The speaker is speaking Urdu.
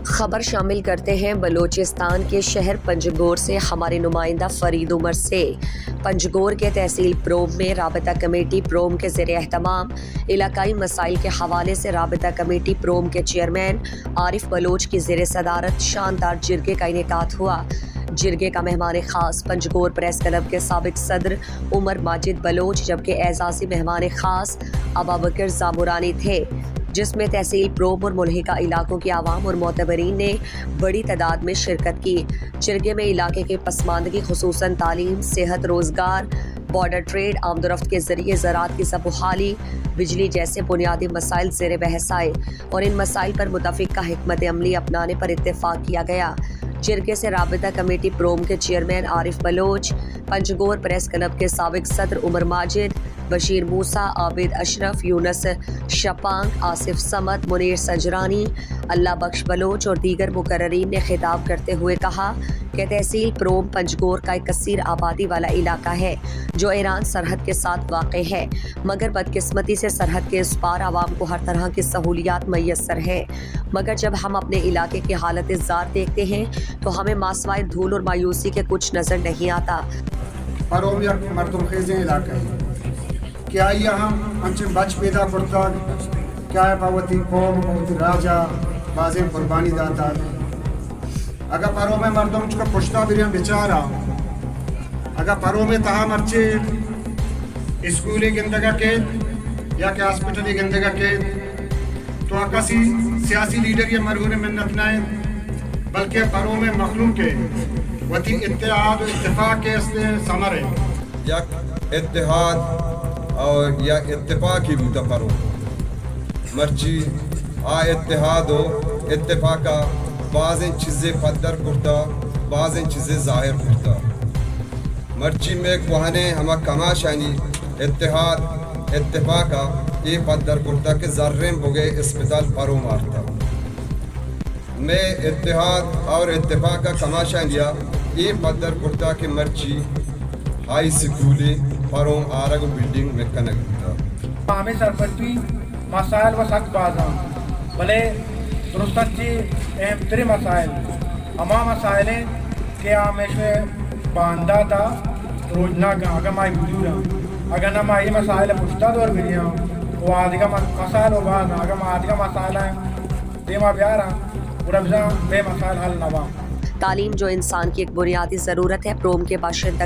خبر شامل کرتے ہیں بلوچستان کے شہر پنجگور سے ہمارے نمائندہ فرید عمر سے۔ پنجگور کے تحصیل پروم میں رابطہ کمیٹی پروم کے زیر اہتمام علاقائی مسائل کے حوالے سے رابطہ کمیٹی پروم کے چیئرمین عارف بلوچ کی زیر صدارت شاندار جرگے کا انعقاد ہوا۔ جرگے کا مہمان خاص پنجگور پریس کلب کے سابق صدر عمر ماجد بلوچ جبکہ اعزازی مہمان خاص ابابکر زامرانی تھے، جس میں تحصیل پروم اور ملحقہ علاقوں کے عوام اور معتبرین نے بڑی تعداد میں شرکت کی۔ جرگے میں علاقے کی پسماندگی خصوصاً تعلیم، صحت، روزگار، بارڈر ٹریڈ، آمد و رفت کے ذریعے زراعت کی بحالی، بجلی جیسے بنیادی مسائل زیر بحث آئے اور ان مسائل پر متفقہ حکمت عملی اپنانے پر اتفاق کیا گیا۔ جرگے سے رابطہ کمیٹی پروم کے چیئرمین عارف بلوچ، پنجگور پریس کلب کے سابق صدر عمر ماجد، بشیر موسیٰ، عابد اشرف، یونس شپانگ، آصف صمد، منیر سجرانی، اللہ بخش بلوچ اور دیگر مقررین نے خطاب کرتے ہوئے کہا کہ تحصیل پروم پنجگور کا ایک کثیر آبادی والا علاقہ ہے جو ایران سرحد کے ساتھ واقع ہے، مگر بدقسمتی سے سرحد کے اس پار عوام کو ہر طرح کی سہولیات میسر ہے، مگر جب ہم اپنے علاقے کی حالت زار دیکھتے ہیں تو ہمیں ماسوائے دھول اور مایوسی کے کچھ نظر نہیں آتا۔ پروم یک مردم خیز علاقہ ہے، کیا یہاں انچن بچ پیدا کرتا، کیا پاوتی قوم پاوتی راجہ بازیں قربانی داتا، اگر پروم مردم چکا پشتا بریان بیچارا، اگر پروم تہا مرچے اسکولی گندگا کے یا کہ ہاسپٹلی گندگا کے تو کسی سیاسی لیڈر یہ مرہون منت نائیں، بلکہ پروم مخلوق کے وتی اتحاد و اتفاق کے اس نے ثمر ہے۔ یک اتحاد اور یا اتفاقی بوتا پرو مرچی آ اتحاد و اتفاقا بعضیں چیزیں پدر کرتا، بعضیں چیزیں ظاہر کرتا، مرچی میں کوہنے ہما کما شانی اتحاد اتفاقا یہ پدر کرتا کہ ذریں بگے اسپتال پرو مارتا، میں اتحاد اور اتفاقا کما شانیا یہ پدر کرتا کہ مرچی ہائی سکولی پروم آرگ بلڈنگ میں کنک ہوتا۔ ہمیں سرپرچی مسائل و سخت بازاں بلے درستن چی اہم تری مسائل ہما مسائلیں کہ آمیشوے باندھا تھا روجنا گا اگر مائی بجورا اگر نہ مائی مسائل پشتا دور بریاں وہ آدھگا مسائل ہو گا اگر ما آدھگا مسائل ہیں دیما بیارا اور افزا بے مسائل حل نوا۔ تعلیم جو انسان کی ایک بنیادی ضرورت ہے، پروم کے باشندہ